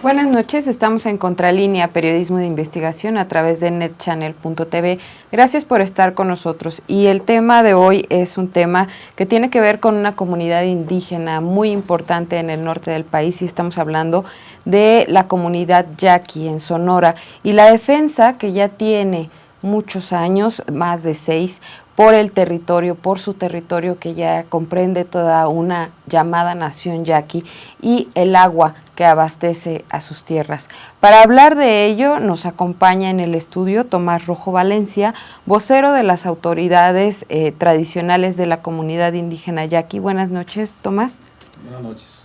Buenas noches, estamos en Contralínea, periodismo de investigación a través de netchannel.tv. Gracias por estar con nosotros. Y el tema de hoy es un tema que tiene que ver con una comunidad indígena muy importante en el norte del país, y estamos hablando de la comunidad yaqui en Sonora y la defensa que ya tiene muchos años, más de 6, por el territorio, por su territorio que ya comprende toda una llamada nación yaqui y el agua que abastece a sus tierras. Para hablar de ello nos acompaña en el estudio Tomás Rojo Valencia, vocero de las autoridades tradicionales de la comunidad indígena yaqui. Buenas noches, Tomás. Buenas noches.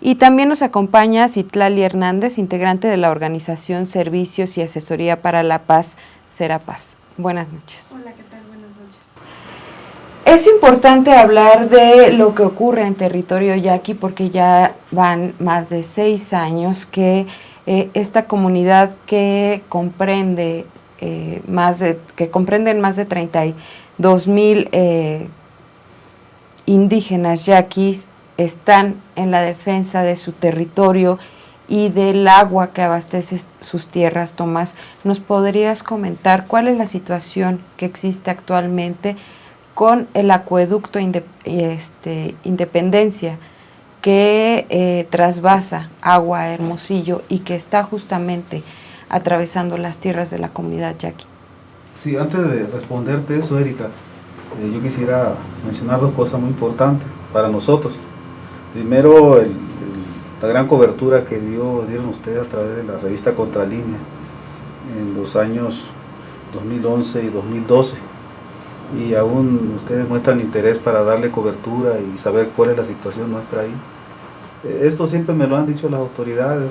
Y también nos acompaña Citlali Hernández, integrante de la organización Servicios y Asesoría para la Paz, Serapaz. Buenas noches. Hola, ¿qué tal? Buenas noches. Es importante hablar de lo que ocurre en territorio yaqui porque ya van más de 6 años que esta comunidad que comprende más de 32,000 indígenas yaquis están en la defensa de su territorio y del agua que abastece sus tierras. Tomás, ¿nos podrías comentar cuál es la situación que existe actualmente con el acueducto Independencia que trasvasa agua a Hermosillo y que está justamente atravesando las tierras de la comunidad yaqui? Sí, antes de responderte eso, Erika, yo quisiera mencionar 2 cosas muy importantes para nosotros. Primero, la gran cobertura que dieron ustedes a través de la revista Contralínea en los años 2011 y 2012, y aún ustedes muestran interés para darle cobertura y saber cuál es la situación nuestra ahí. Esto siempre me lo han dicho las autoridades,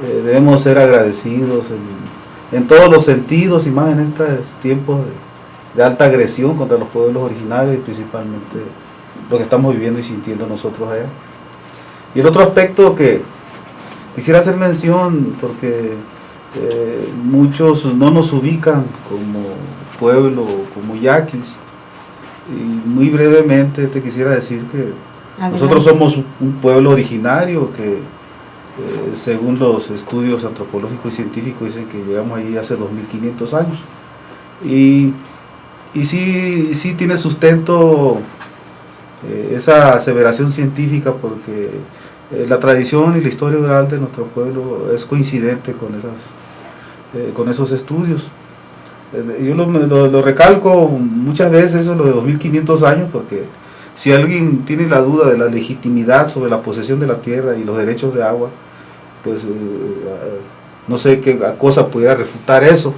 debemos ser agradecidos en todos los sentidos, y más en estos tiempos de alta agresión contra los pueblos originarios y principalmente lo que estamos viviendo y sintiendo nosotros allá. Y el otro aspecto que quisiera hacer mención, porque muchos no nos ubican como pueblo, como yaquis, y muy brevemente te quisiera decir que Adelante. Nosotros somos un pueblo originario que según los estudios antropológicos y científicos dicen que llegamos ahí hace 2500 años, y sí tiene sustento esa aseveración científica, porque la tradición y la historia oral de nuestro pueblo es coincidente con esos estudios. Yo lo recalco muchas veces, eso lo de 2500 años, porque si alguien tiene la duda de la legitimidad sobre la posesión de la tierra y los derechos de agua, pues no sé qué cosa pudiera refutar eso.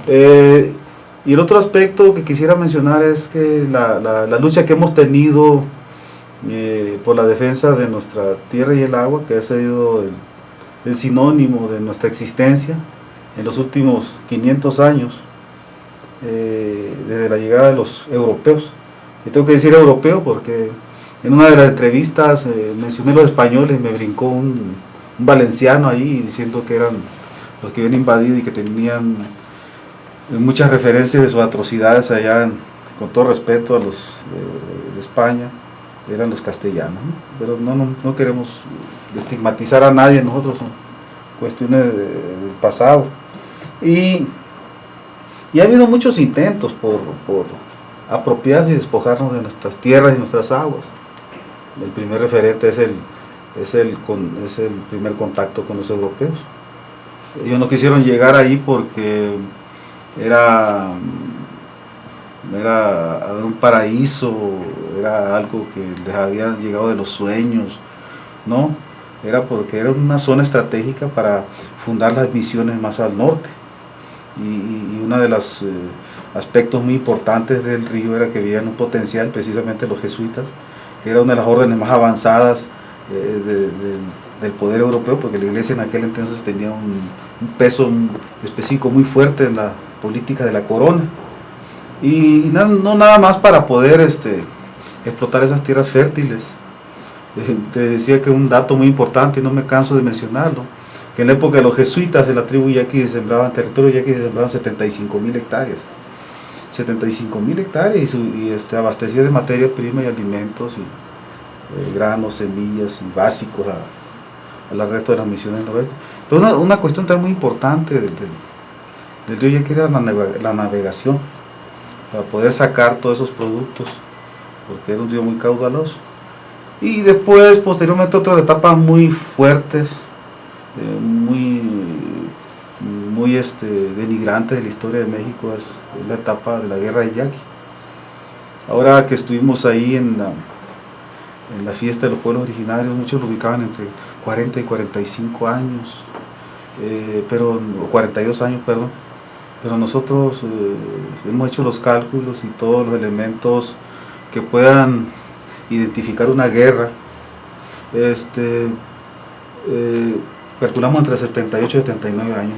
Y el otro aspecto que quisiera mencionar es que la lucha que hemos tenido por la defensa de nuestra tierra y el agua, que ha sido el sinónimo de nuestra existencia en los últimos 500 años, desde la llegada de los europeos. Y tengo que decir europeo porque en una de las entrevistas mencioné los españoles, me brincó un valenciano ahí diciendo que eran los que habían invadido y que tenían muchas referencias de sus atrocidades allá, con todo respeto a los de España, eran los castellanos, ¿no? Pero no queremos estigmatizar a nadie, nosotros son cuestiones del pasado. Y ha habido muchos intentos por apropiarse y despojarnos de nuestras tierras y nuestras aguas. El primer referente es el primer contacto con los europeos. Ellos no quisieron llegar ahí porque era un paraíso, era algo que les había llegado de los sueños, no, era porque era una zona estratégica para fundar las misiones más al norte. Y uno de los aspectos muy importantes del río era que veían un potencial, precisamente los jesuitas, que era una de las órdenes más avanzadas del poder europeo, porque la iglesia en aquel entonces tenía un peso específico muy fuerte en la política de la corona, y no nada más para poder explotar esas tierras fértiles. Te decía que un dato muy importante, y no me canso de mencionarlo, que en la época de los jesuitas de la tribu yaqui sembraban, territorio yaqui se sembraban 75,000 hectáreas. 75,000 hectáreas y abastecía de materia prima y alimentos y granos, semillas y básicos al resto de las misiones del noroeste. Pero una cuestión también muy importante del río Yaqui era la navegación, para poder sacar todos esos productos, porque era un río muy caudaloso. Y después, posteriormente, otras etapas muy fuertes, muy denigrantes de la historia de México, es la etapa de la guerra del Yaqui. Ahora que estuvimos ahí en la fiesta de los pueblos originarios, muchos lo ubicaban entre 40 y 45 años, 42 años, perdón, pero nosotros hemos hecho los cálculos y todos los elementos que puedan identificar una guerra, calculamos entre 78 y 79 años,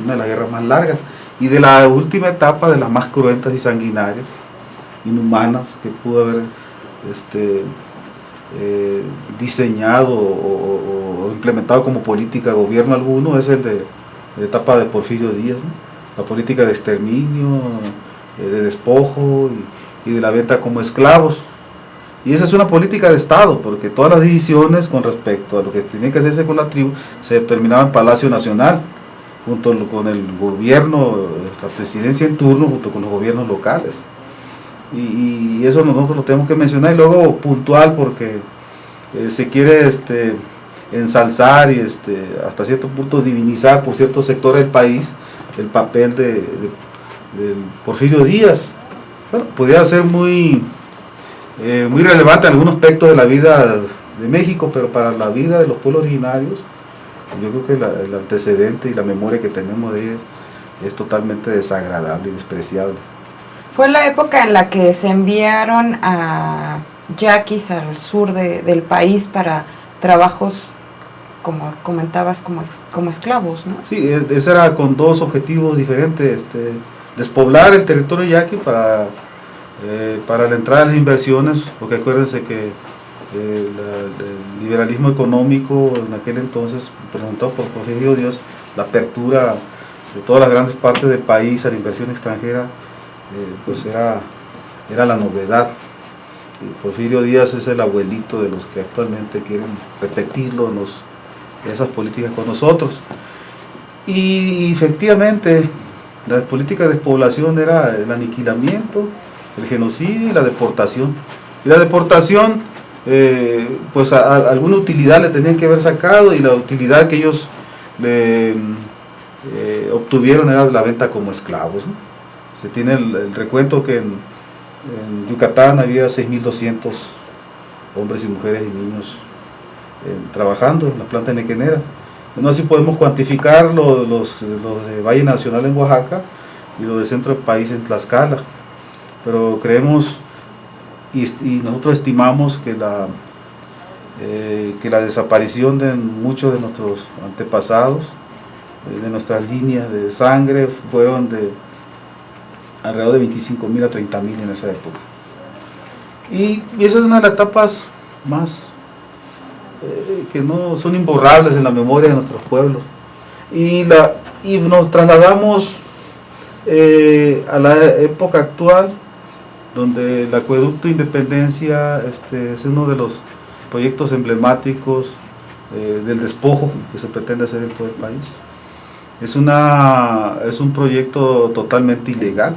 una de las guerras más largas, y de la última etapa, de las más cruentas y sanguinarias, inhumanas, que pudo haber diseñado o implementado como política gobierno alguno, es el de la etapa de Porfirio Díaz, ¿no? La política de exterminio, de despojo y de la venta como esclavos. Y esa es una política de Estado, porque todas las decisiones con respecto a lo que tenía que hacerse con la tribu se determinaban en Palacio Nacional, junto con el gobierno, la presidencia en turno, junto con los gobiernos locales. Y eso nosotros lo tenemos que mencionar, y luego puntual, porque se quiere ensalzar y hasta cierto punto divinizar por ciertos sectores del país el papel de Porfirio Díaz. Bueno, podría ser muy relevante en algunos aspectos de la vida de México, pero para la vida de los pueblos originarios, yo creo que el antecedente y la memoria que tenemos de ellos es totalmente desagradable y despreciable. Fue la época en la que se enviaron a yaquis al sur del país para trabajos, como comentabas, como esclavos, ¿no? Sí, eso era con dos objetivos diferentes, despoblar el territorio yaqui para la entrada de las inversiones, porque acuérdense que el liberalismo económico en aquel entonces, presentado por Porfirio Díaz, la apertura de todas las grandes partes del país a la inversión extranjera, pues era la novedad. Y Porfirio Díaz es el abuelito de los que actualmente quieren repetirlo esas políticas con nosotros. Y efectivamente, la política de despoblación era el aniquilamiento, el genocidio y la deportación. Y la deportación, pues alguna utilidad le tenían que haber sacado, y la utilidad que ellos obtuvieron era la venta como esclavos, ¿no? Se tiene el recuento que en Yucatán había 6.200 hombres y mujeres y niños trabajando en las plantas nequeneras. No así podemos cuantificar los de Valle Nacional en Oaxaca y los del centro del país en Tlaxcala, pero creemos y nosotros estimamos que la desaparición de muchos de nuestros antepasados, de nuestras líneas de sangre, fueron de alrededor de 25.000 a 30.000 en esa época. Y esa es una de las etapas más que no son imborrables en la memoria de nuestros pueblos. Y nos trasladamos a la época actual, donde el acueducto Independencia es uno de los proyectos emblemáticos del despojo que se pretende hacer en todo el país. Es un proyecto totalmente ilegal,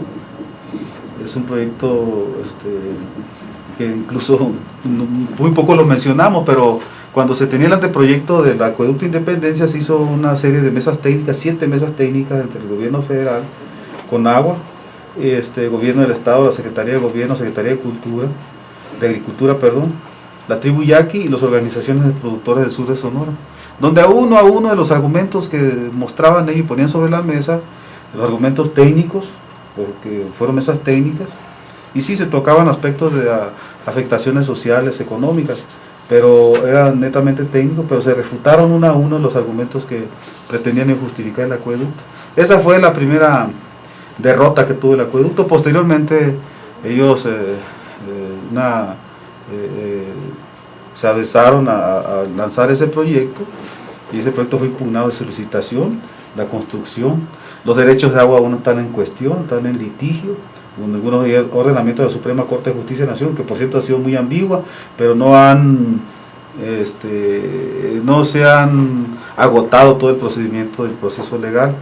es un proyecto que incluso muy poco lo mencionamos, pero cuando se tenía el anteproyecto del acueducto Independencia se hizo una serie de mesas técnicas, 7 mesas técnicas entre el gobierno federal, Conagua, gobierno del estado, la Secretaría de Gobierno, Secretaría de Agricultura, la tribu yaqui y las organizaciones de productores del sur de Sonora, donde uno a uno de los argumentos que mostraban ellos y ponían sobre la mesa, los argumentos técnicos, porque fueron mesas técnicas, y sí se tocaban aspectos de afectaciones sociales, económicas, pero eran netamente técnicos, pero se refutaron uno a uno los argumentos que pretendían justificar el acueducto. Esa fue la primera derrota que tuvo el acueducto. Posteriormente ellos se avesaron a lanzar ese proyecto, y ese proyecto fue impugnado de solicitación, la construcción, los derechos de agua aún están en cuestión, están en litigio, con algunos ordenamientos de la Suprema Corte de Justicia de la Nación, que por cierto ha sido muy ambigua, pero no han no se han agotado todo el procedimiento del proceso legal,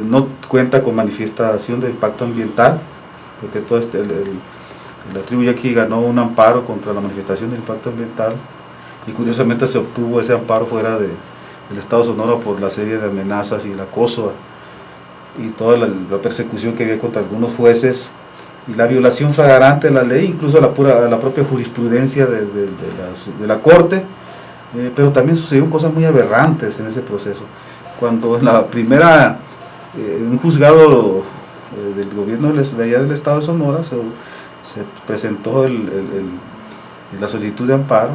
no cuenta con manifestación de impacto ambiental, porque todo la tribu Yaqui ganó un amparo contra la manifestación de impacto ambiental, y curiosamente se obtuvo ese amparo fuera del estado de Sonora por la serie de amenazas y el acoso y toda la persecución que había contra algunos jueces y la violación flagrante de la ley, incluso la propia jurisprudencia de la Corte, pero también sucedieron cosas muy aberrantes en ese proceso. Cuando en la primera, un juzgado del gobierno de allá del estado de Sonora se presentó la solicitud de amparo,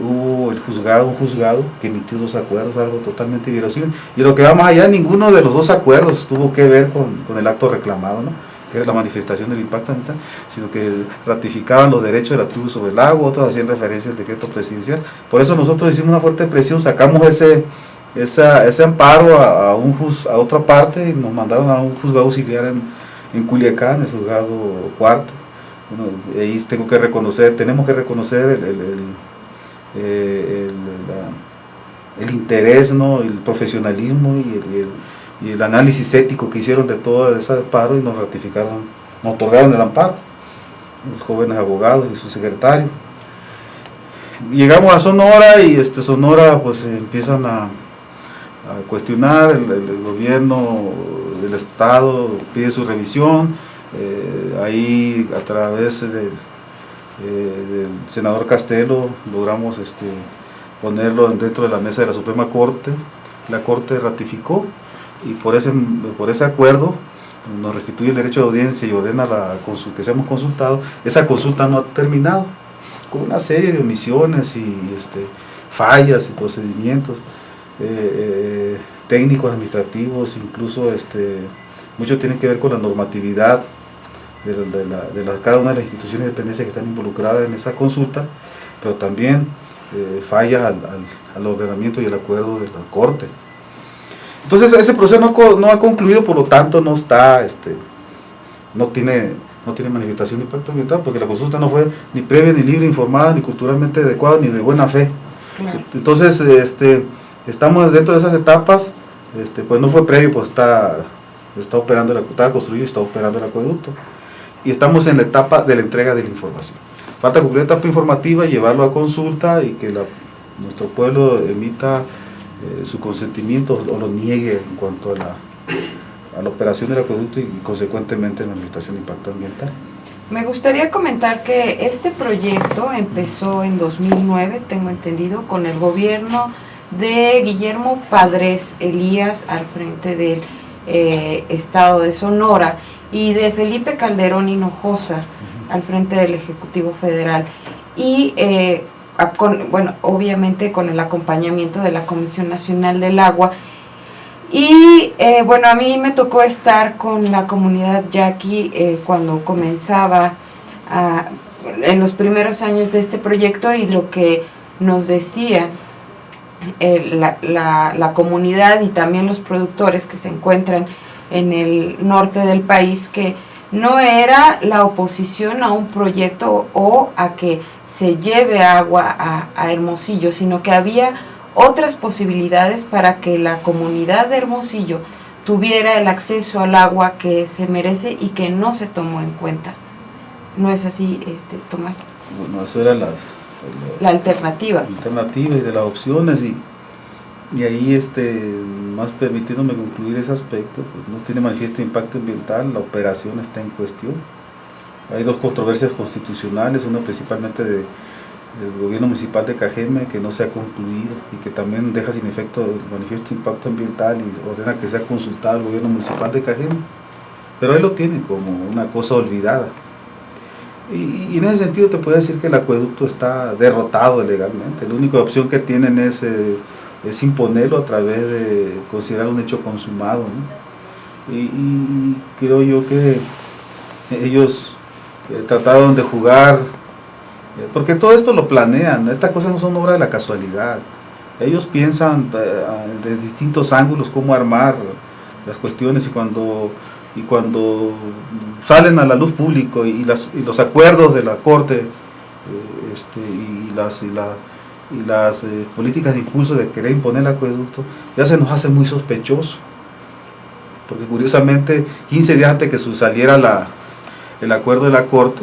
hubo un juzgado que emitió 2 acuerdos, algo totalmente inverosímil, y lo que va más allá, ninguno de los 2 acuerdos tuvo que ver con el acto reclamado, ¿no?, que es la manifestación del impacto ambiental, sino que ratificaban los derechos de la tribu sobre el agua, otros hacían referencia al decreto presidencial. Por eso nosotros hicimos una fuerte presión, sacamos ese amparo a otra parte y nos mandaron a un juzgado auxiliar en Culiacán, el juzgado cuarto. Bueno, ahí tenemos que reconocer el interés, ¿no?, el profesionalismo y el análisis ético que hicieron de todo ese amparo, y nos otorgaron el amparo, los jóvenes abogados y su secretario. Llegamos a Sonora y Sonora pues empiezan a cuestionar, el gobierno del estado pide su revisión, ahí a través del senador Castelo logramos ponerlo dentro de la mesa de la Suprema Corte. La Corte ratificó, y por ese acuerdo nos restituye el derecho de audiencia y ordena que seamos consultados. Esa consulta no ha terminado, con una serie de omisiones y fallas y procedimientos técnicos, administrativos, incluso mucho tiene que ver con la normatividad de cada una de las instituciones de dependencia que están involucradas en esa consulta, pero también fallas al ordenamiento y al acuerdo de la Corte. Entonces ese proceso no ha concluido, por lo tanto no tiene manifestación de impacto ambiental, porque la consulta no fue ni previa, ni libre, informada, ni culturalmente adecuada, ni de buena fe. Claro. Entonces estamos dentro de esas etapas, pues no fue previo, pues está construido y está operando el acueducto, y estamos en la etapa de la entrega de la información. Falta concluir la etapa informativa, llevarlo a consulta y que nuestro pueblo emita su consentimiento o lo niegue en cuanto a la operación del acueducto y consecuentemente en la administración de impacto ambiental. Me gustaría comentar que este proyecto empezó en 2009, tengo entendido, con el gobierno de Guillermo Padres Elías al frente del estado de Sonora, y de Felipe Calderón Hinojosa al frente del Ejecutivo Federal, y obviamente con el acompañamiento de la Comisión Nacional del Agua. Y a mí me tocó estar con la comunidad yaqui cuando comenzaba en los primeros años de este proyecto, y lo que nos decían la comunidad y también los productores que se encuentran en el norte del país, que no era la oposición a un proyecto o a que se lleve agua a Hermosillo, sino que había otras posibilidades para que la comunidad de Hermosillo tuviera el acceso al agua que se merece y que no se tomó en cuenta. ¿No es así, Tomás? Bueno, eso era la alternativa. La alternativa y de las opciones, y ahí más permitiéndome concluir ese aspecto, pues no tiene manifiesto impacto ambiental, la operación está en cuestión. Hay 2 controversias constitucionales, una principalmente del gobierno municipal de Cajeme, que no se ha concluido y que también deja sin efecto el manifiesto de impacto ambiental y ordena que sea consultado el gobierno municipal de Cajeme, pero ahí lo tienen como una cosa olvidada. Y en ese sentido te puedo decir que el acueducto está derrotado legalmente. La única opción que tienen es imponerlo a través de considerar un hecho consumado, ¿no? Y creo yo que ellos trataron de jugar, porque todo esto lo planean, estas cosas no son obra de la casualidad. Ellos piensan de distintos ángulos cómo armar las cuestiones, y cuando salen a la luz pública y los acuerdos de la Corte y las políticas de impulso de querer imponer el acueducto, ya se nos hace muy sospechoso, porque curiosamente 15 días antes que saliera el acuerdo de la Corte,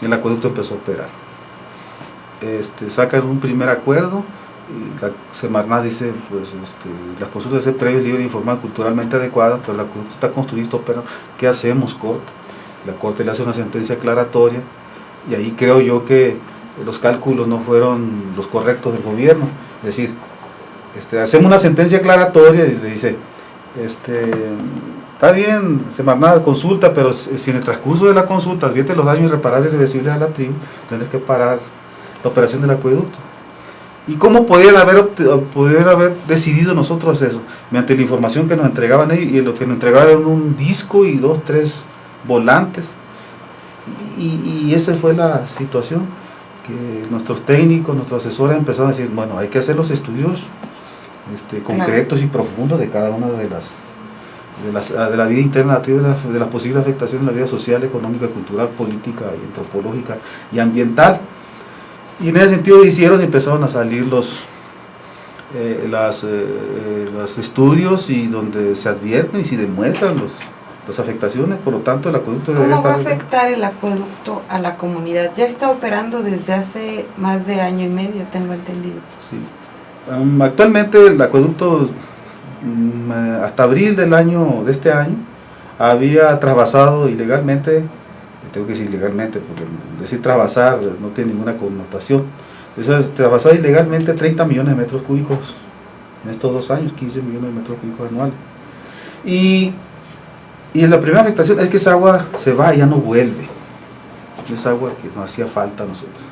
el acueducto empezó a operar. Sacan un primer acuerdo y la Semarnat dice, pues las consultas de ese predio libres, informadas, culturalmente adecuadas, pero el acueducto está construido, está operando. ¿Qué hacemos, Corte? La Corte le hace una sentencia aclaratoria y ahí creo yo que los cálculos no fueron los correctos del gobierno. Es decir, hacemos una sentencia aclaratoria y le dice, está bien, Semarnat consulta, pero si en el transcurso de la consulta advierte los daños irreparables y irreversibles a la tribu, tendrás que parar la operación del acueducto. ¿Y cómo podrían haber decidido nosotros eso? Mediante la información que nos entregaban ellos, y lo que nos entregaban era un disco y 2, 3 volantes. Y esa fue la situación, que nuestros técnicos, nuestros asesores empezaron a decir, bueno, hay que hacer los estudios concretos y profundos de cada una de la vida interna de las posibles afectaciones en la vida social, económica, cultural, política, y antropológica y ambiental. Y en ese sentido hicieron y empezaron a salir los estudios y donde se advierten y se demuestran las afectaciones. Por lo tanto, el acueducto debería estar... ¿Cómo va a afectar el acueducto a la comunidad? Ya está operando desde hace más de año y medio, tengo entendido. Sí. Actualmente el acueducto, hasta abril de este año, había trasvasado ilegalmente, tengo que decir ilegalmente, porque decir trasvasar no tiene ninguna connotación. Entonces, trasvasado ilegalmente 30 millones de metros cúbicos en estos 2 años, 15 millones de metros cúbicos anuales. Y la primera afectación es que esa agua se va y ya no vuelve. Es agua que nos hacía falta a nosotros.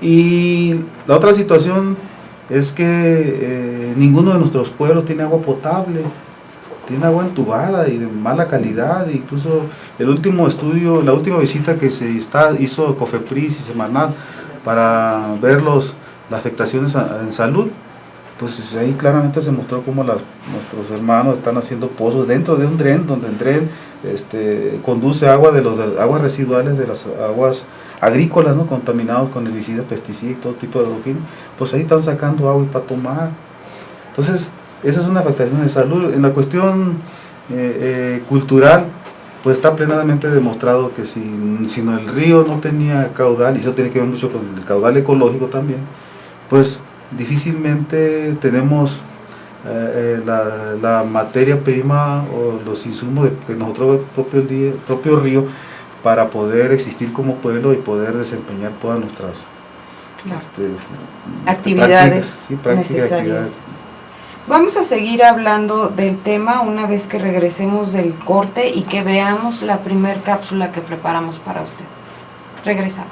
Y la otra situación es que ninguno de nuestros pueblos tiene agua potable. Tiene agua entubada y de mala calidad. Incluso el último estudio, la última visita que hizo COFEPRIS y Semarnat para ver las afectaciones en salud, pues ahí claramente se mostró cómo nuestros hermanos están haciendo pozos dentro de un dren, donde el dren conduce agua de las aguas residuales de las aguas agrícolas, ¿no?, contaminados con herbicidas, pesticidas y todo tipo de agroquímicos. Pues ahí están sacando agua para tomar. Entonces, esa es una afectación de salud. En la cuestión cultural, pues está plenamente demostrado que si el río no tenía caudal, y eso tiene que ver mucho con el caudal ecológico también, pues difícilmente tenemos la materia prima o los insumos que nosotros, el propio río, para poder existir como pueblo y poder desempeñar todas nuestras actividades prácticas necesarias. Vamos a seguir hablando del tema una vez que regresemos del corte y que veamos la primer cápsula que preparamos para usted. Regresamos.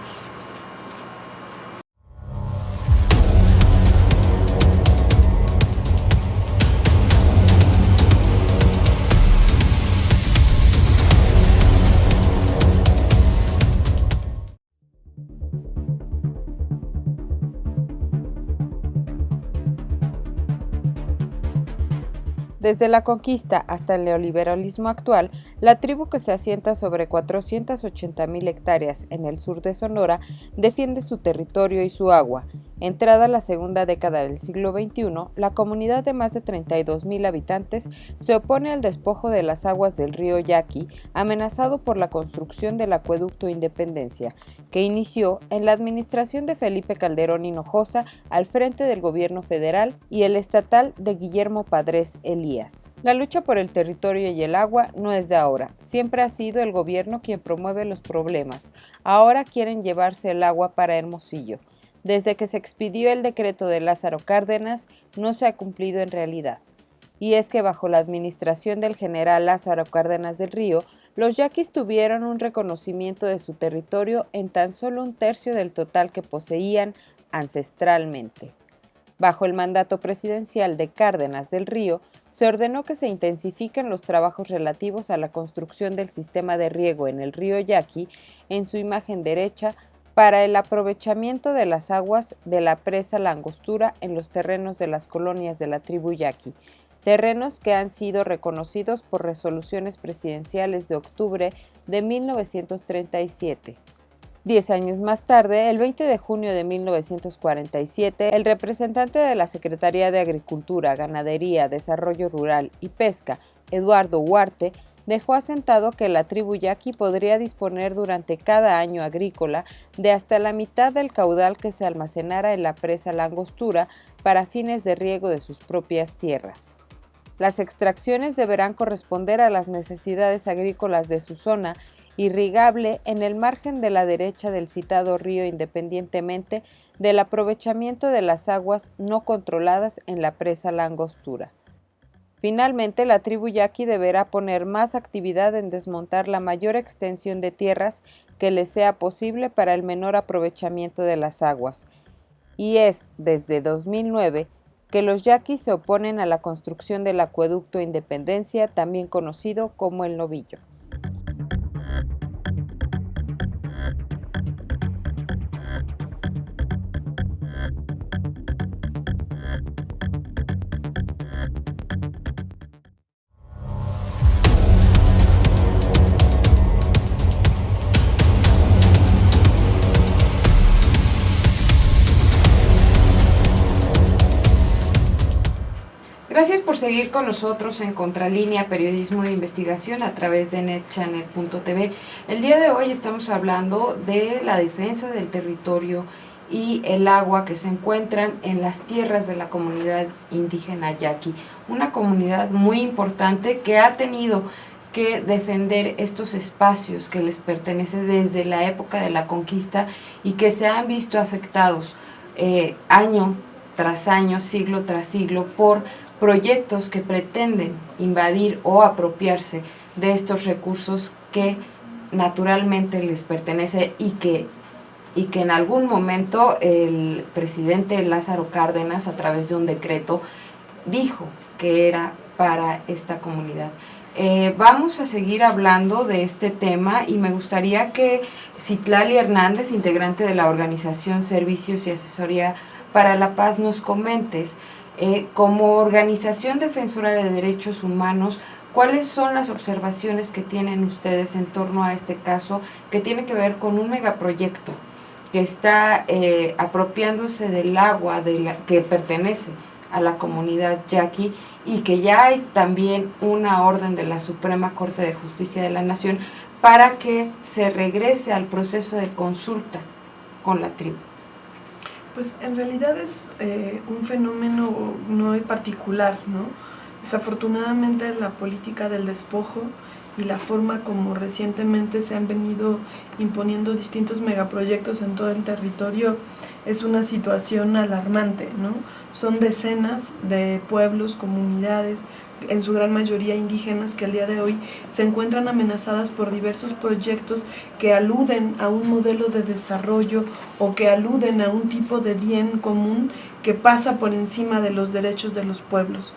Desde la conquista hasta el neoliberalismo actual, la tribu que se asienta sobre 480,000 hectáreas en el sur de Sonora defiende su territorio y su agua. Entrada la segunda década del siglo XXI, la comunidad de más de 32,000 habitantes se opone al despojo de las aguas del río Yaqui, amenazado por la construcción del acueducto Independencia, que inició en la administración de Felipe Calderón Hinojosa al frente del gobierno federal y el estatal de Guillermo Padres Elías. La lucha por el territorio y el agua no es de ahora, siempre ha sido el gobierno quien promueve los problemas. Ahora quieren llevarse el agua para Hermosillo. Desde que se expidió el decreto de Lázaro Cárdenas, no se ha cumplido en realidad. Y es que bajo la administración del general Lázaro Cárdenas del Río, los yaquis tuvieron un reconocimiento de su territorio en tan solo 1/3 del total que poseían ancestralmente. Bajo el mandato presidencial de Cárdenas del Río, se ordenó que se intensifiquen los trabajos relativos a la construcción del sistema de riego en el río Yaqui, en su imagen derecha, para el aprovechamiento de las aguas de la presa La Angostura en los terrenos de las colonias de la tribu Yaqui, terrenos que han sido reconocidos por resoluciones presidenciales de octubre de 1937. 10 años más tarde, el 20 de junio de 1947, el representante de la Secretaría de Agricultura, Ganadería, Desarrollo Rural y Pesca, Eduardo Huarte, dejó asentado que la tribu yaqui podría disponer durante cada año agrícola de hasta la mitad del caudal que se almacenara en la presa La Angostura para fines de riego de sus propias tierras. Las extracciones deberán corresponder a las necesidades agrícolas de su zona irrigable en el margen de la derecha del citado río, independientemente del aprovechamiento de las aguas no controladas en la presa La Angostura. Finalmente, la tribu yaqui deberá poner más actividad en desmontar la mayor extensión de tierras que le sea posible para el menor aprovechamiento de las aguas. Y es desde 2009 que los yaquis se oponen a la construcción del acueducto Independencia, también conocido como el Novillo. Gracias por seguir con nosotros en Contralínea, periodismo de investigación a través de netchannel.tv. El día de hoy estamos hablando de la defensa del territorio y el agua que se encuentran en las tierras de la comunidad indígena yaqui, una comunidad muy importante que ha tenido que defender estos espacios que les pertenecen desde la época de la conquista y que se han visto afectados año tras año, siglo tras siglo, por proyectos que pretenden invadir o apropiarse de estos recursos que naturalmente les pertenece y que en algún momento el presidente Lázaro Cárdenas, a través de un decreto, dijo que era para esta comunidad. Vamos a seguir hablando de este tema y me gustaría que Citlali Hernández, integrante de la organización Servicios y Asesoría para la Paz, nos comentes como organización defensora de derechos humanos, ¿cuáles son las observaciones que tienen ustedes en torno a este caso que tiene que ver con un megaproyecto que está apropiándose del agua que pertenece a la comunidad yaqui y que ya hay también una orden de la Suprema Corte de Justicia de la Nación para que se regrese al proceso de consulta con la tribu? Pues en realidad es un fenómeno no particular, ¿no? Desafortunadamente la política del despojo y la forma como recientemente se han venido imponiendo distintos megaproyectos en todo el territorio es una situación alarmante, ¿no? Son decenas de pueblos, comunidades, en su gran mayoría indígenas, que al día de hoy se encuentran amenazadas por diversos proyectos que aluden a un modelo de desarrollo o que aluden a un tipo de bien común que pasa por encima de los derechos de los pueblos.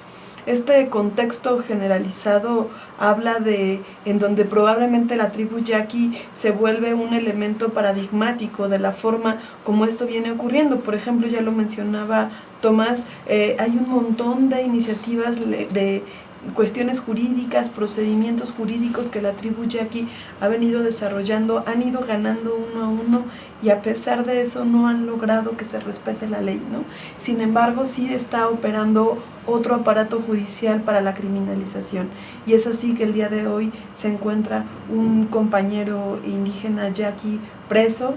Este contexto generalizado habla en donde probablemente la tribu yaqui se vuelve un elemento paradigmático de la forma como esto viene ocurriendo. Por ejemplo, ya lo mencionaba Tomás, hay un montón de iniciativas de cuestiones jurídicas, procedimientos jurídicos que la tribu yaqui ha venido desarrollando, han ido ganando uno a uno y a pesar de eso no han logrado que se respete la ley, ¿no? Sin embargo, sí está operando otro aparato judicial para la criminalización y es así que el día de hoy se encuentra un compañero indígena yaqui preso,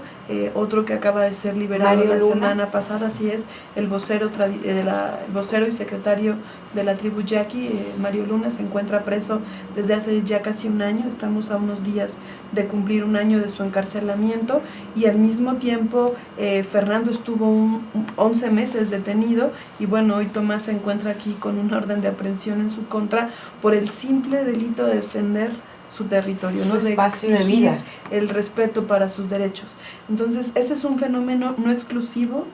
otro que acaba de ser liberado la semana pasada, así es, el vocero y secretario de la tribu yaqui, Mario Luna, se encuentra preso desde hace ya casi un año. Estamos a unos días de cumplir un año de su encarcelamiento y al mismo tiempo Fernando estuvo 11 meses detenido y bueno, hoy Tomás se encuentra aquí con una orden de aprehensión en su contra por el simple delito de defender su territorio, ¿no? Su espacio de vida, el respeto para sus derechos. Entonces, ese es un fenómeno no exclusivo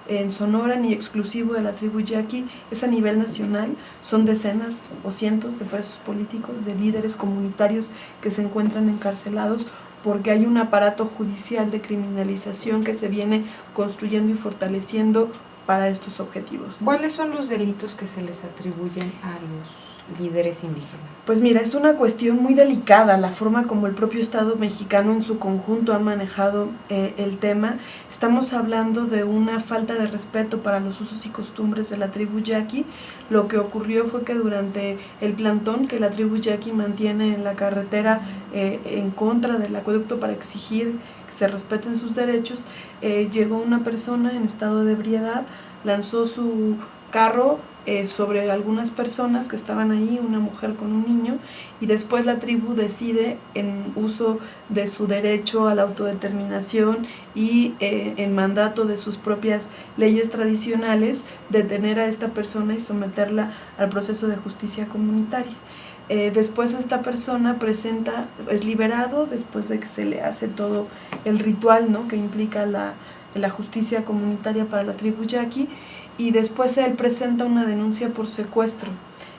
en Sonora ni exclusivo de la tribu yaqui, es a nivel nacional, son decenas o cientos de presos políticos, de líderes comunitarios que se encuentran encarcelados porque hay un aparato judicial de criminalización que se viene construyendo y fortaleciendo para estos objetivos, ¿no? ¿Cuáles son los delitos que se les atribuyen a los líderes indígenas? Pues mira, es una cuestión muy delicada la forma como el propio Estado mexicano en su conjunto ha manejado el tema. Estamos hablando de una falta de respeto para los usos y costumbres de la tribu yaqui. Lo que ocurrió fue que durante el plantón que la tribu yaqui mantiene en la carretera en contra del acueducto para exigir que se respeten sus derechos, llegó una persona en estado de ebriedad, lanzó su carro sobre algunas personas que estaban ahí, una mujer con un niño, y después la tribu decide, en uso de su derecho a la autodeterminación y en mandato de sus propias leyes tradicionales, detener a esta persona y someterla al proceso de justicia comunitaria. Después esta persona es liberado después de que se le hace todo el ritual, ¿no?, que implica la justicia comunitaria para la tribu yaqui, y después él presenta una denuncia por secuestro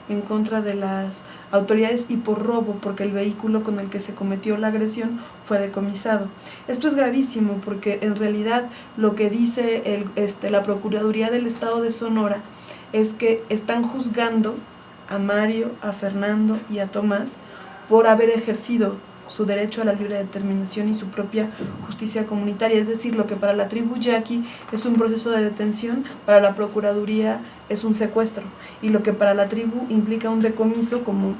en contra de las autoridades y por robo, porque el vehículo con el que se cometió la agresión fue decomisado. Esto es gravísimo porque en realidad lo que dice la Procuraduría del Estado de Sonora es que están juzgando a Mario, a Fernando y a Tomás por haber ejercido su derecho a la libre determinación y su propia justicia comunitaria. Es decir, lo que para la tribu yaqui es un proceso de detención, para la Procuraduría es un secuestro, y lo que para la tribu implica un decomiso, como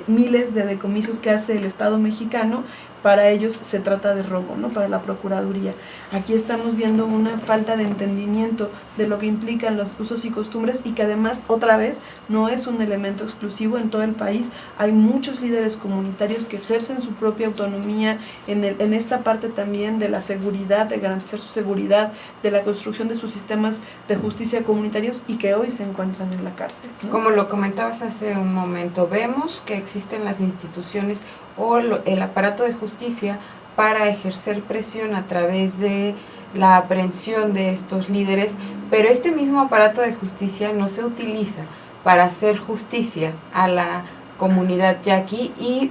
miles de decomisos que hace el Estado mexicano, para ellos se trata de robo, ¿no?, para la Procuraduría. Aquí estamos viendo una falta de entendimiento de lo que implican los usos y costumbres, y que además, otra vez, no es un elemento exclusivo. En todo el país hay muchos líderes comunitarios que ejercen su propia autonomía en esta parte también de la seguridad, de garantizar su seguridad, de la construcción de sus sistemas de justicia comunitarios, y que hoy se encuentran en la cárcel, ¿no? Como lo comentabas hace un momento, vemos que existen las instituciones o el aparato de justicia para ejercer presión a través de la aprehensión de estos líderes, pero este mismo aparato de justicia no se utiliza para hacer justicia a la comunidad yaqui y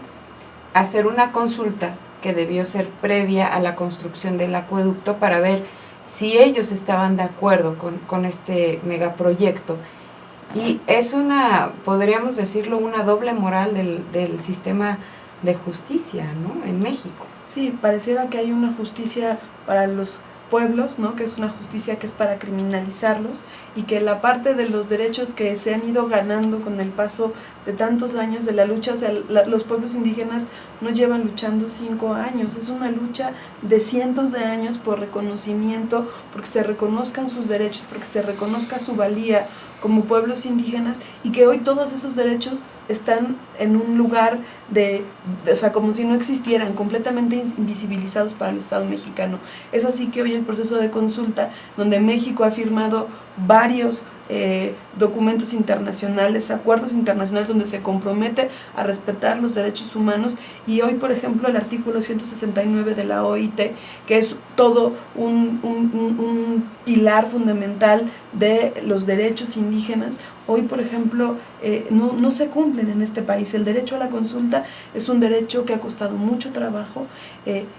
hacer una consulta que debió ser previa a la construcción del acueducto para ver si ellos estaban de acuerdo con este megaproyecto. Y es podríamos decirlo, una doble moral del sistema de justicia, ¿no?, en México. Sí, pareciera que hay una justicia para los pueblos, ¿no?, que es una justicia que es para criminalizarlos, y que la parte de los derechos que se han ido ganando con el paso de tantos años de la lucha, o sea, los pueblos indígenas no llevan luchando 5 años, es una lucha de cientos de años por reconocimiento, porque se reconozcan sus derechos, porque se reconozca su valía como pueblos indígenas, y que hoy todos esos derechos están en un lugar o sea, como si no existieran, completamente invisibilizados para el Estado mexicano. Es así que hoy el proceso de consulta, donde México ha firmado varios documentos internacionales, acuerdos internacionales donde se compromete a respetar los derechos humanos, y hoy, por ejemplo, el artículo 169 de la OIT, que es todo un pilar fundamental de los derechos indígenas, hoy, por ejemplo, no se cumplen en este país. El derecho a la consulta es un derecho que ha costado mucho trabajo,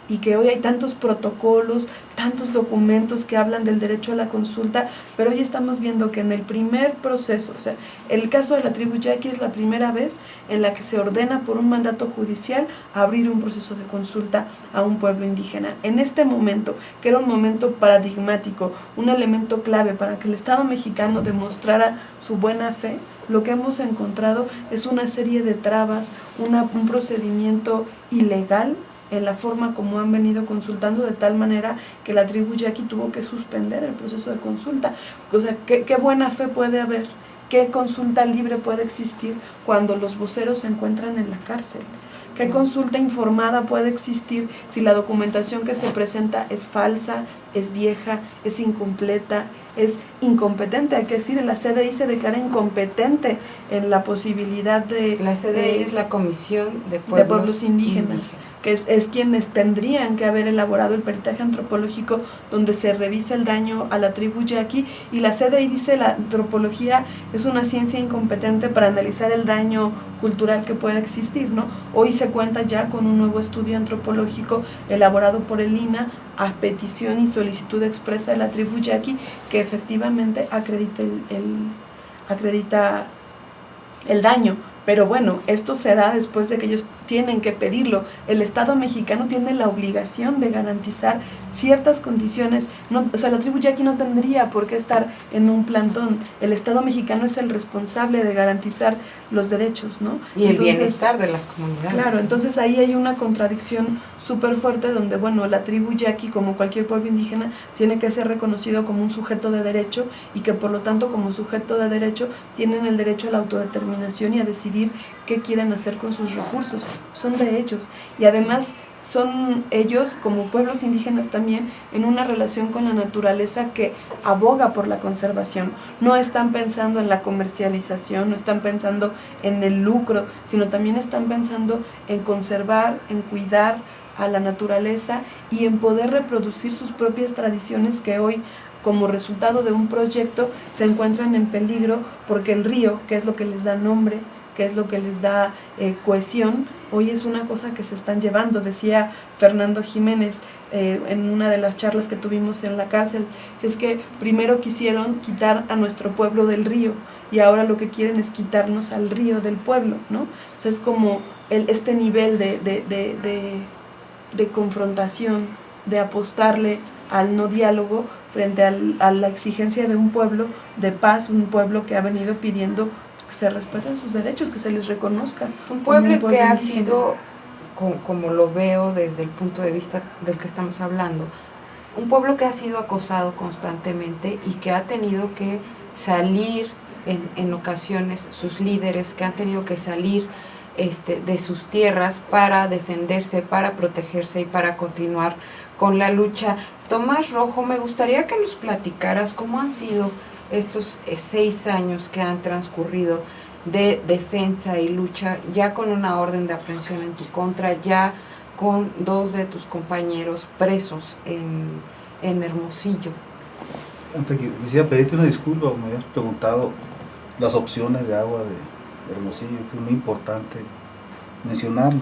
y que hoy hay tantos protocolos, tantos documentos que hablan del derecho a la consulta, pero hoy estamos viendo que en el primer proceso, o sea, el caso de la tribu yaqui es la primera vez en la que se ordena por un mandato judicial abrir un proceso de consulta a un pueblo indígena. En este momento, que era un momento paradigmático, un elemento clave para que el Estado mexicano demostrara su buena fe, lo que hemos encontrado es una serie de trabas, un procedimiento ilegal en la forma como han venido consultando, de tal manera que la tribu yaqui tuvo que suspender el proceso de consulta. O sea, ¿qué buena fe puede haber? ¿Qué consulta libre puede existir cuando los voceros se encuentran en la cárcel? ¿Qué consulta informada puede existir si la documentación que se presenta es falsa, es vieja, es incompleta, es incompetente? Hay que decir, la CDI se declara incompetente en la posibilidad de... La CDI es la Comisión de Pueblos Indígenas, que es quienes tendrían que haber elaborado el peritaje antropológico donde se revisa el daño a la tribu yaqui, y la CDI dice la antropología es una ciencia incompetente para analizar el daño cultural que pueda existir, ¿no? Hoy se cuenta ya con un nuevo estudio antropológico elaborado por el INAH a petición y solicitud expresa de la tribu yaqui, que efectivamente acredita el daño, Pero bueno, esto se da después de que ellos tienen que pedirlo. El Estado mexicano tiene la obligación de garantizar ciertas condiciones. No, o sea, la tribu yaqui no tendría por qué estar en un plantón. El Estado mexicano es el responsable de garantizar los derechos, ¿no? Y el bienestar de las comunidades. Claro, entonces ahí hay una contradicción súper fuerte donde, bueno, la tribu yaqui, como cualquier pueblo indígena, tiene que ser reconocido como un sujeto de derecho y que por lo tanto como sujeto de derecho tienen el derecho a la autodeterminación y a decidir qué quieren hacer con sus recursos. Son de ellos. Y además son ellos, como pueblos indígenas también, en una relación con la naturaleza que aboga por la conservación. No están pensando en la comercialización, no están pensando en el lucro, sino también están pensando en conservar, en cuidar a la naturaleza y en poder reproducir sus propias tradiciones que hoy, como resultado de un proyecto, se encuentran en peligro porque el río, que es lo que les da nombre, que es lo que les da cohesión, hoy es una cosa que se están llevando. Decía Fernando Jiménez en una de las charlas que tuvimos en la cárcel, si es que primero quisieron quitar a nuestro pueblo del río y ahora lo que quieren es quitarnos al río del pueblo, ¿no? O sea, es como este nivel de confrontación, de apostarle al no diálogo frente a la exigencia de un pueblo de paz, un pueblo que ha venido pidiendo pues, que se respeten sus derechos, que se les reconozca. Un pueblo que ha sido, como lo veo desde el punto de vista del que estamos hablando, un pueblo que ha sido acosado constantemente y que ha tenido que salir en ocasiones, sus líderes que han tenido que salir de sus tierras para defenderse, para protegerse y para continuar con la lucha. Tomás Rojo, me gustaría que nos platicaras cómo han sido estos 6 años que han transcurrido de defensa y lucha, ya con una orden de aprehensión en tu contra, ya con 2 de tus compañeros presos en Hermosillo. Antes quisiera pedirte una disculpa, me habías preguntado las opciones de agua de Hermosillo, que es muy importante mencionar.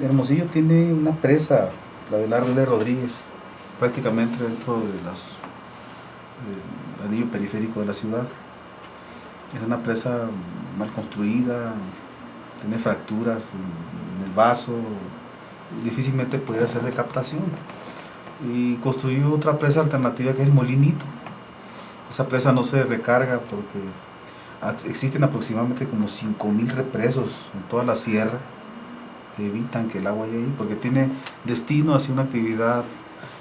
Hermosillo tiene una presa, la del Arrele Rodríguez, prácticamente dentro del anillo periférico de la ciudad. Es una presa mal construida, tiene fracturas en el vaso, difícilmente pudiera ser de captación. Y construyó otra presa alternativa que es el Molinito. Esa presa no se recarga porque existen aproximadamente como 5,000 represos en toda la sierra que evitan que el agua llegue ahí, porque tiene destino hacia una actividad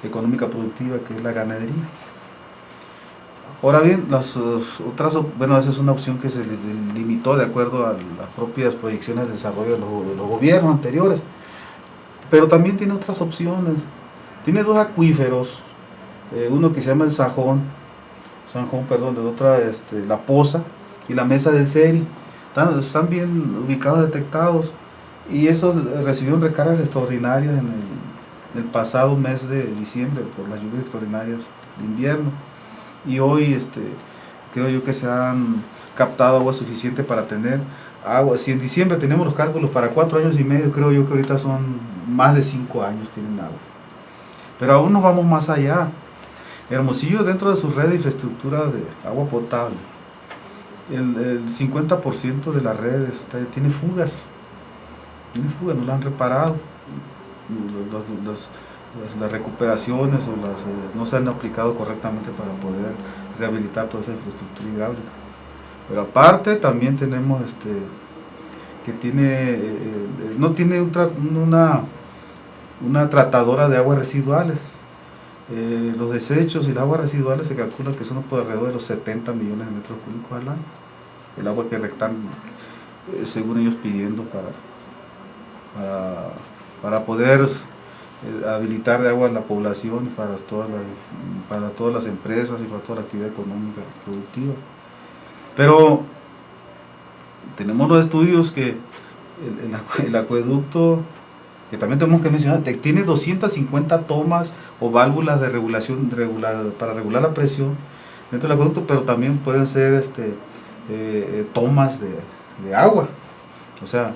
económica productiva que es la ganadería. Ahora bien, las otras, bueno, esa es una opción que se limitó de acuerdo a las propias proyecciones de desarrollo de los gobiernos anteriores, pero también tiene otras opciones. Tiene 2 acuíferos, uno que se llama el Sanjón, de otra la Poza y la Mesa del Seri. Están bien ubicados, detectados, y esos recibieron recargas extraordinarias en el pasado mes de diciembre por las lluvias extraordinarias de invierno. Y hoy creo yo que se han captado agua suficiente para tener agua. Si en diciembre tenemos los cálculos para 4 años y medio, creo yo que ahorita son más de 5 años tienen agua. Pero aún nos vamos más allá. Hermosillo, dentro de su red de infraestructura de agua potable, el 50% de la red tiene fugas. No la han reparado. Las recuperaciones no se han aplicado correctamente para poder rehabilitar toda esa infraestructura hidráulica. Pero aparte también tenemos que no tiene una tratadora de aguas residuales. Los desechos y las aguas residuales se calcula que son por alrededor de los 70 millones de metros cúbicos al año. El agua que están, según ellos, pidiendo para poder habilitar de agua a la población, para todas las empresas y para toda la actividad económica productiva. Pero tenemos los estudios que el acueducto, que también tenemos que mencionar, tiene 250 tomas o válvulas de regulación para regular la presión dentro del acueducto, pero también pueden ser tomas de agua, o sea,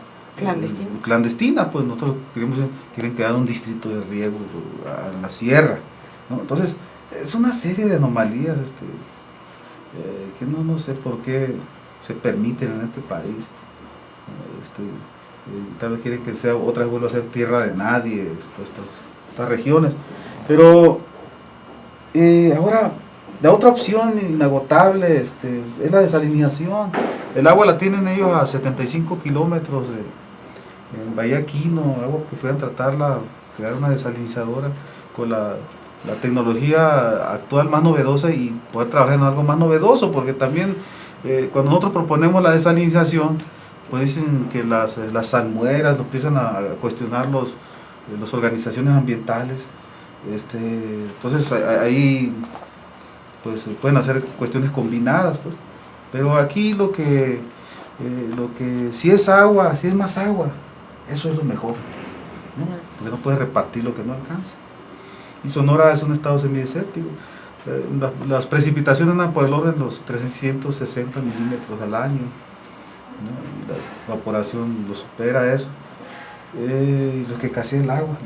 clandestina, pues nosotros quieren crear un distrito de riego a la sierra, ¿no? Entonces es una serie de anomalías que no sé por qué se permiten en este país. Tal vez quieren que sea otra vez vuelva a ser tierra de nadie, estas regiones. Pero ahora, la otra opción inagotable es la desalinización. El agua la tienen ellos a 75 kilómetros en Bahía Quino, agua que puedan tratarla, crear una desalinizadora con la tecnología actual más novedosa y poder trabajar en algo más novedoso, porque también cuando nosotros proponemos la desalinización, pues dicen que las salmueras nos empiezan a cuestionar las organizaciones ambientales. Entonces ahí pues se pueden hacer cuestiones combinadas, pues. Pero aquí lo que si es agua, si es más agua, eso es lo mejor, ¿no? Porque no puedes repartir lo que no alcanza. Y Sonora es un estado semidesértico. Las precipitaciones andan por el orden de los 360 milímetros al año, ¿no? Y la evaporación lo supera eso. Lo que escasea es el agua,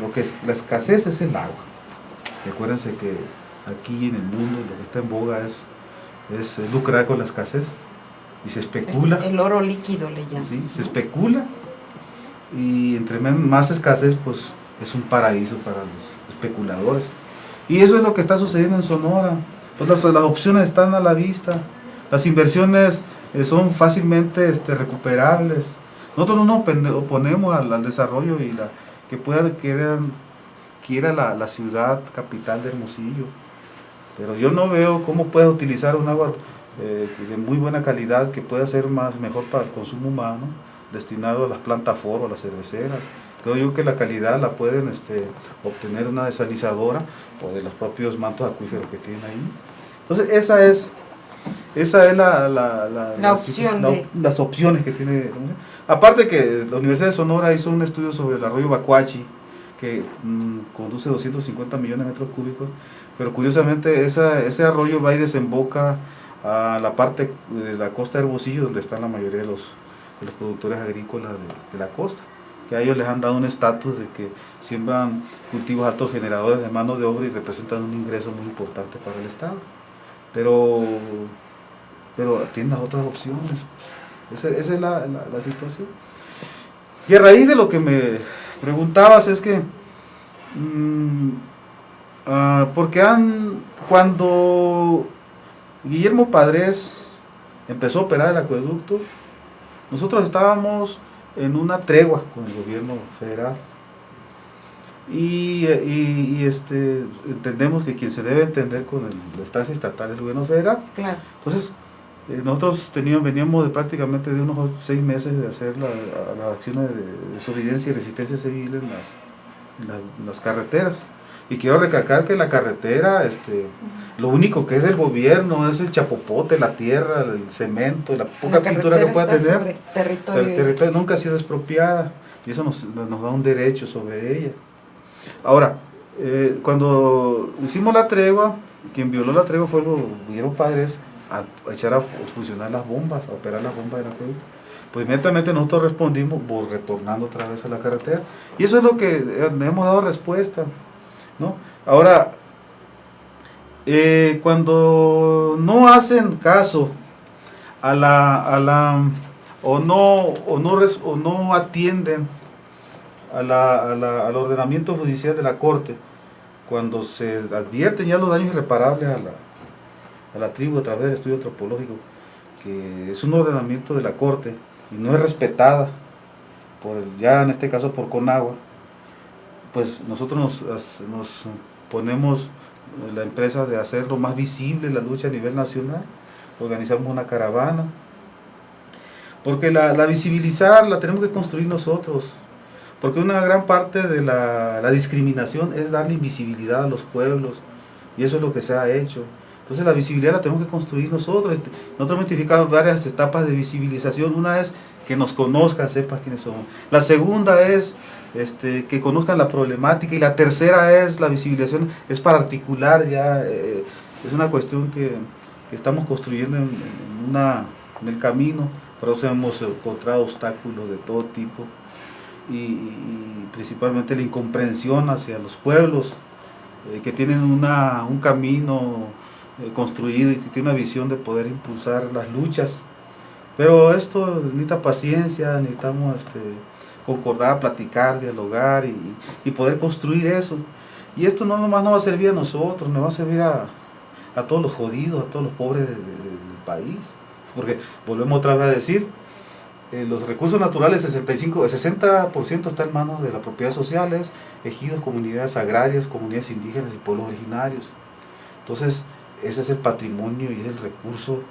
la escasez es el agua. Y acuérdense que aquí en el mundo lo que está en boga es lucrar con la escasez y se especula. Es el oro líquido le llaman. Sí, se especula y entre más escasez pues es un paraíso para los especuladores. Y eso es lo que está sucediendo en Sonora. Pues las opciones están a la vista, las inversiones son fácilmente recuperables. Nosotros no nos oponemos al desarrollo y que quiera la ciudad capital de Hermosillo, pero yo no veo cómo puede utilizar un agua de muy buena calidad que pueda ser mejor para el consumo humano, destinado a las plantas foro, a las cerveceras. Creo yo que la calidad la pueden obtener una desalinizadora o de los propios mantos acuíferos que tienen ahí. Entonces esa es la opción las opciones que tiene. Aparte que la Universidad de Sonora hizo un estudio sobre el arroyo Bacuachi, que conduce 250 millones de metros cúbicos, pero curiosamente ese arroyo va y desemboca a la parte de la costa de Hermosillo, donde están la mayoría de los productores agrícolas de la costa, que a ellos les han dado un estatus de que siembran cultivos altos generadores de mano de obra y representan un ingreso muy importante para el Estado. Pero tienen las otras opciones, pues. Esa es la situación. Y a raíz de lo que me preguntabas es que porque cuando Guillermo Padres empezó a operar el acueducto, nosotros estábamos en una tregua con el gobierno federal y entendemos que quien se debe entender con la instancia estatal es el gobierno federal. Claro. Entonces nosotros veníamos prácticamente de unos 6 meses de hacer las acciones de desobediencia y resistencia civil en las carreteras. Y quiero recalcar que la carretera, lo único que es del gobierno es el chapopote, la tierra, el cemento, la poca pintura que pueda tener. Territorio nunca ha sido expropiada y eso nos da un derecho sobre ella. Ahora, cuando hicimos la tregua, quien violó la tregua fue el Guillermo Padres, a echar a funcionar las bombas, a operar las bombas del acueducto. Pues inmediatamente nosotros respondimos retornando otra vez a la carretera. Y eso es lo que le hemos dado respuesta, ¿no? Ahora, cuando no hacen caso o no atienden al ordenamiento judicial de la Corte, cuando se advierten ya los daños irreparables a la tribu a través del estudio antropológico, que es un ordenamiento de la Corte y no es respetada ya en este caso por Conagua, pues nosotros nos ponemos la empresa de hacerlo más visible la lucha a nivel nacional, organizamos una caravana, porque la visibilizar la tenemos que construir nosotros, porque una gran parte de la discriminación es darle invisibilidad a los pueblos, y eso es lo que se ha hecho. Entonces la visibilidad la tenemos que construir nosotros. Nosotros hemos identificado varias etapas de visibilización. Una es que nos conozcan, sepan quiénes somos. La segunda es que conozcan la problemática, y la tercera es la visibilización, es para articular ya, es una cuestión que estamos construyendo en el camino. Por eso hemos encontrado obstáculos de todo tipo y principalmente la incomprensión hacia los pueblos que tienen un camino construido y que tiene una visión de poder impulsar las luchas, Pero esto necesita paciencia, necesitamos concordar, platicar, dialogar y poder construir eso. Y esto no nomás no va a servir a nosotros, nos va a servir a todos los jodidos, a todos los pobres del país. Porque volvemos otra vez a decir, los recursos naturales, 60% está en manos de las propiedades sociales, ejidos, comunidades agrarias, comunidades indígenas y pueblos originarios. Entonces, ese es el patrimonio y es el recurso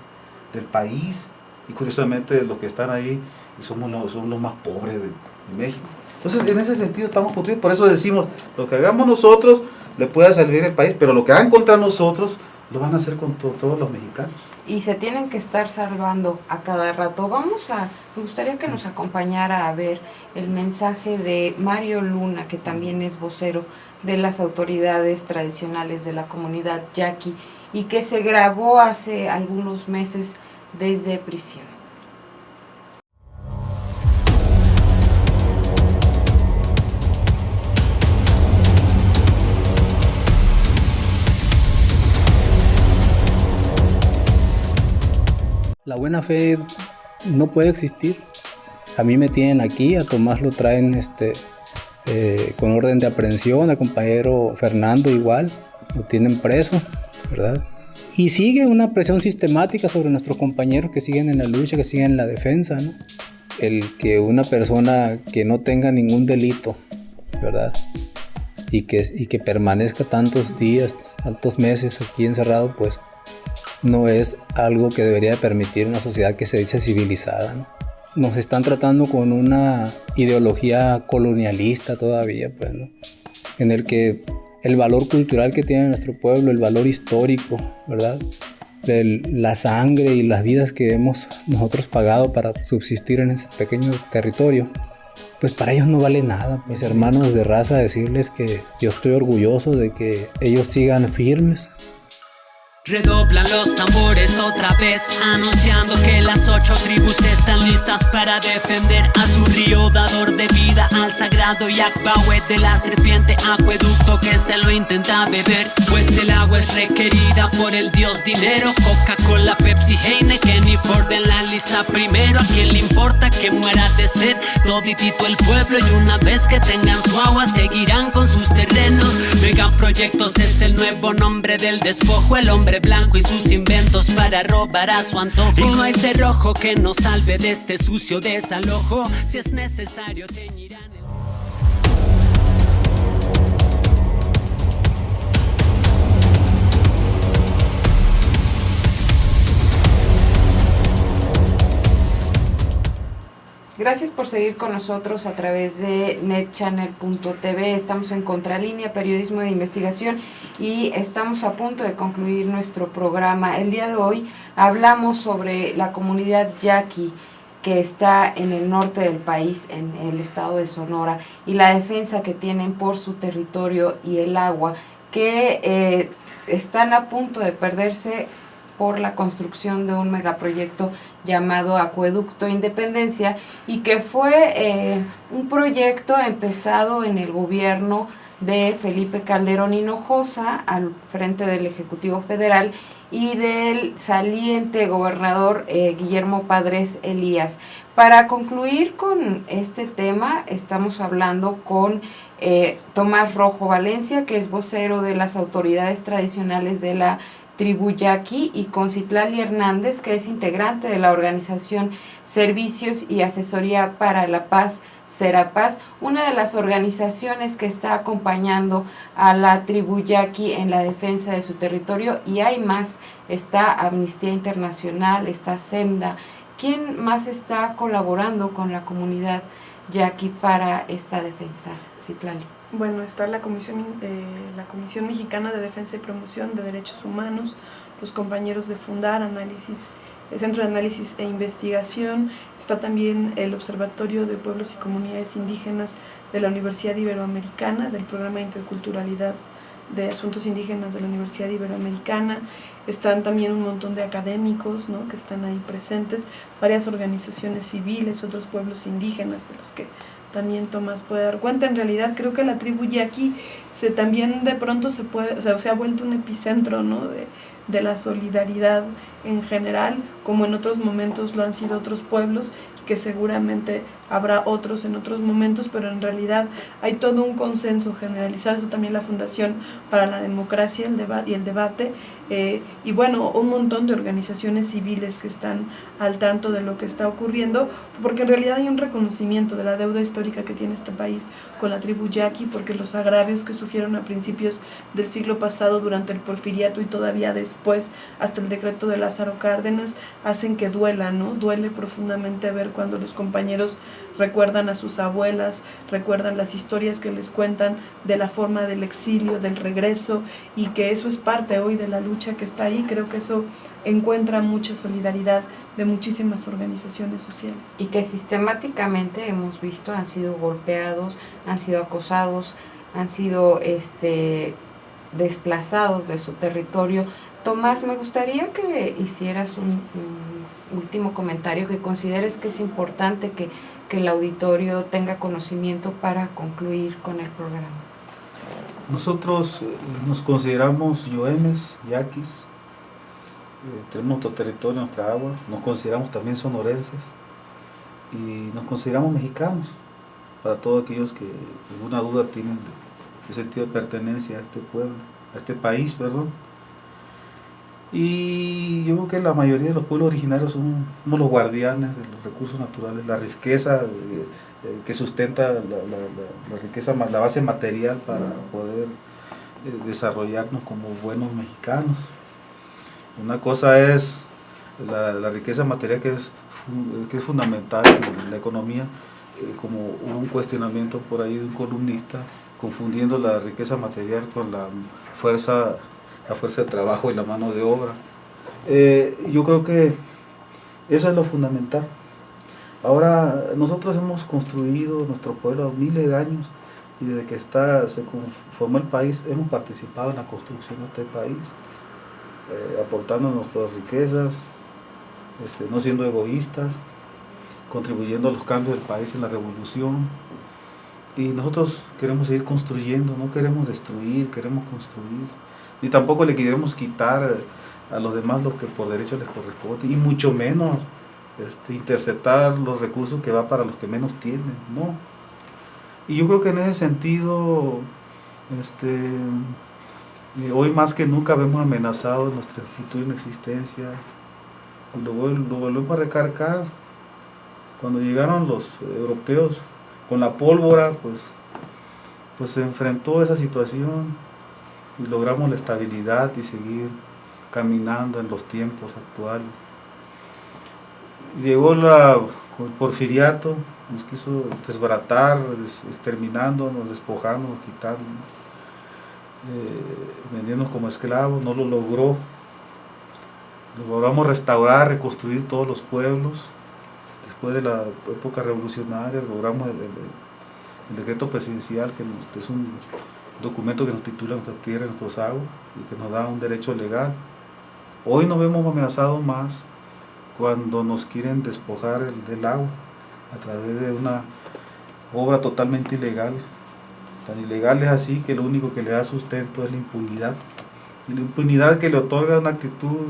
del país. Y curiosamente, los que están ahí son los más pobres de México. Entonces, en ese sentido estamos construyendo. Por eso decimos, lo que hagamos nosotros le puede servir al país, pero lo que hagan contra nosotros lo van a hacer con todos los mexicanos. Y se tienen que estar salvando a cada rato. Me gustaría que nos acompañara a ver el mensaje de Mario Luna, que también es vocero de las autoridades tradicionales de la comunidad yaqui y que se grabó hace algunos meses desde prisión. La buena fe no puede existir. A mí me tienen aquí, a Tomás lo traen con orden de aprehensión, al compañero Fernando igual, lo tienen preso, ¿verdad? Y sigue una presión sistemática sobre nuestros compañeros que siguen en la lucha, que siguen en la defensa, ¿no? El que una persona que no tenga ningún delito, ¿verdad? Y que permanezca tantos días, tantos meses aquí encerrado, pues no es algo que debería permitir una sociedad que se dice civilizada, ¿no? Nos están tratando con una ideología colonialista todavía, pues, ¿no? En el que el valor cultural que tiene nuestro pueblo, el valor histórico, ¿verdad? La sangre y las vidas que hemos nosotros pagado para subsistir en ese pequeño territorio, pues para ellos no vale nada. Mis hermanos de raza, decirles que yo estoy orgulloso de que ellos sigan firmes. Redoblan los tambores otra vez, anunciando que las 8 tribus están listas para defender a su río dador de vida, al sagrado Yacbahuet de la serpiente acueducto que se lo intenta beber, pues el agua es requerida por el dios dinero. Coca-Cola, Pepsi, Heineken y Ford en la lista primero. A quien le importa que muera de sed toditito el pueblo, y una vez que tengan su agua seguirán con sus terrenos. Megaproyectos es el nuevo nombre del despojo, el hombre blanco y sus inventos para robar a su antojo. Y no hay cerrojo que nos salve de este sucio desalojo. Si es necesario teñirán el... Gracias por seguir con nosotros a través de netchannel.tv. Estamos en Contralínea, periodismo de investigación, y estamos a punto de concluir nuestro programa. El día de hoy hablamos sobre la comunidad yaqui que está en el norte del país, en el estado de Sonora, y la defensa que tienen por su territorio y el agua, que están a punto de perderse por la construcción de un megaproyecto llamado Acueducto Independencia, y que fue un proyecto empezado en el gobierno de Felipe Calderón Hinojosa al frente del Ejecutivo Federal y del saliente gobernador Guillermo Padres Elías. Para concluir con este tema, estamos hablando con Tomás Rojo Valencia, que es vocero de las autoridades tradicionales de la tribu yaqui, y con Citlali Hernández, que es integrante de la organización Servicios y Asesoría para la Paz, Serapaz, una de las organizaciones que está acompañando a la tribu yaqui en la defensa de su territorio. Y hay más, está Amnistía Internacional, está SEMDA. ¿Quién más está colaborando con la comunidad yaqui para esta defensa, Citlali? Bueno, está la Comisión Mexicana de Defensa y Promoción de Derechos Humanos, los compañeros de Fundar, el Centro de Análisis e Investigación, está también el Observatorio de Pueblos y Comunidades Indígenas de la Universidad Iberoamericana, del Programa de Interculturalidad de Asuntos Indígenas de la Universidad Iberoamericana. Están también un montón de académicos, ¿no?, que están ahí presentes, varias organizaciones civiles, otros pueblos indígenas también Tomás puede dar cuenta. En realidad creo que la tribu yaqui también de pronto se ha vuelto un epicentro, ¿no?, de la solidaridad en general, como en otros momentos lo han sido otros pueblos, que seguramente habrá otros en otros momentos, pero en realidad hay todo un consenso generalizado, también la Fundación para la Democracia y el Debate, y bueno, un montón de organizaciones civiles que están al tanto de lo que está ocurriendo, porque en realidad hay un reconocimiento de la deuda histórica que tiene este país con la tribu yaqui, porque los agravios que sufrieron a principios del siglo pasado durante el porfiriato y todavía después hasta el decreto de Lázaro Cárdenas hacen que duela, ¿no? Duele profundamente ver cuando los compañeros recuerdan a sus abuelas, recuerdan las historias que les cuentan de la forma del exilio, del regreso, y que eso es parte hoy de la lucha que está ahí. Creo que eso encuentra mucha solidaridad de muchísimas organizaciones sociales. Y que sistemáticamente hemos visto han sido golpeados, han sido acosados, han sido desplazados de su territorio. Tomás, me gustaría que hicieras un último comentario, que consideres que es importante que el auditorio tenga conocimiento para concluir con el programa. Nosotros nos consideramos yoemes, yaquis, tenemos nuestro territorio, nuestra agua, nos consideramos también sonorenses y nos consideramos mexicanos, para todos aquellos que alguna duda tienen de sentido de pertenencia a este pueblo, a este país, perdón. Y yo creo que la mayoría de los pueblos originarios somos los guardianes de los recursos naturales, la riqueza que sustenta la riqueza, la base material para poder desarrollarnos como buenos mexicanos. Una cosa es la riqueza material que es fundamental en la economía, como hubo un cuestionamiento por ahí de un columnista, confundiendo la riqueza material con la fuerza de trabajo y la mano de obra. Yo creo que eso es lo fundamental. Ahora, nosotros hemos construido nuestro pueblo miles de años, y desde que se conformó el país, hemos participado en la construcción de este país, aportando nuestras riquezas, no siendo egoístas, contribuyendo a los cambios del país en la revolución. Y nosotros queremos seguir construyendo, no queremos destruir, queremos construir. Ni tampoco le queremos quitar a los demás lo que por derecho les corresponde, y mucho menos interceptar los recursos que va para los que menos tienen, ¿no? Y yo creo que en ese sentido, hoy más que nunca vemos amenazado nuestra futura existencia. Y lo volvemos a recargar. Cuando llegaron los europeos con la pólvora, pues se enfrentó a esa situación y logramos la estabilidad y seguir caminando en los tiempos actuales. Llegó el porfiriato, nos quiso desbaratar, exterminándonos, despojándonos, quitándonos, vendiéndonos como esclavos. No lo logró. Logramos restaurar, reconstruir todos los pueblos. Después de la época revolucionaria logramos el decreto presidencial, que es un documento que nos titula nuestras tierras, nuestros aguas, y que nos da un derecho legal. Hoy nos vemos amenazados más cuando nos quieren despojar del agua a través de una obra totalmente ilegal. Tan ilegal es así que lo único que le da sustento es la impunidad. Y la impunidad que le otorga una actitud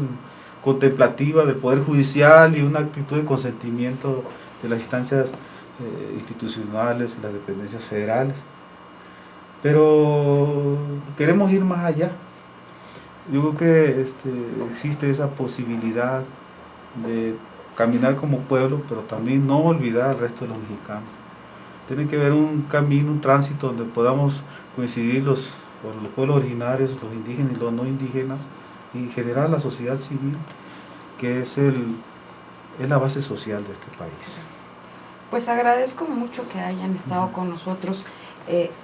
contemplativa del Poder Judicial y una actitud de consentimiento de las instancias institucionales y las dependencias federales. Pero queremos ir más allá. Yo creo que existe esa posibilidad de caminar como pueblo, pero también no olvidar al resto de los mexicanos. Tiene que haber un camino, un tránsito donde podamos coincidir los pueblos originarios, los indígenas y los no indígenas, y en general la sociedad civil, que es la base social de este país. Pues agradezco mucho que hayan estado con nosotros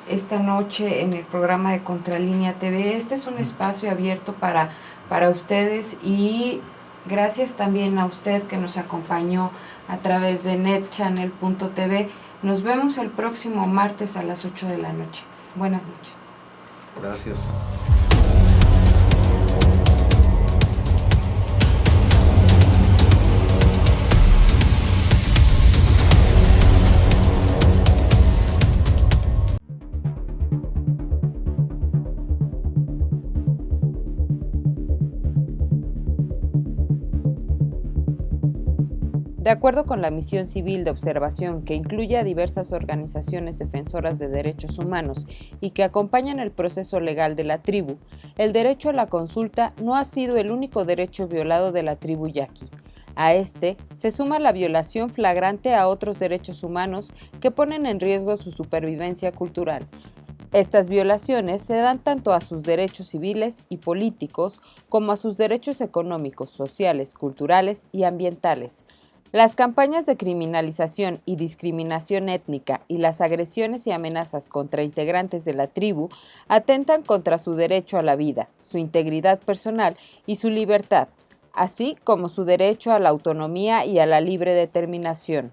esta noche en el programa de Contralínea TV. Este es un espacio abierto para ustedes, y gracias también a usted que nos acompañó a través de netchannel.tv. Nos vemos el próximo martes a las 8 de la noche. Buenas noches. Gracias. De acuerdo con la misión civil de observación, que incluye a diversas organizaciones defensoras de derechos humanos y que acompañan el proceso legal de la tribu, el derecho a la consulta no ha sido el único derecho violado de la tribu yaqui. A este se suma la violación flagrante a otros derechos humanos que ponen en riesgo su supervivencia cultural. Estas violaciones se dan tanto a sus derechos civiles y políticos como a sus derechos económicos, sociales, culturales y ambientales. Las campañas de criminalización y discriminación étnica y las agresiones y amenazas contra integrantes de la tribu atentan contra su derecho a la vida, su integridad personal y su libertad, así como su derecho a la autonomía y a la libre determinación.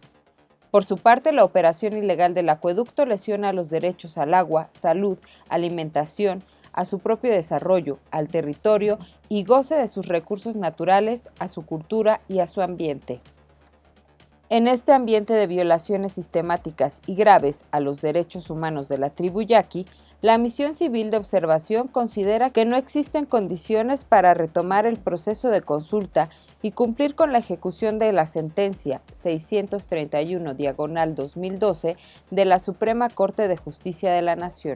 Por su parte, la operación ilegal del acueducto lesiona los derechos al agua, salud, alimentación, a su propio desarrollo, al territorio y goce de sus recursos naturales, a su cultura y a su ambiente. En este ambiente de violaciones sistemáticas y graves a los derechos humanos de la tribu yaqui, la misión civil de observación considera que no existen condiciones para retomar el proceso de consulta y cumplir con la ejecución de la sentencia 631/2012 de la Suprema Corte de Justicia de la Nación.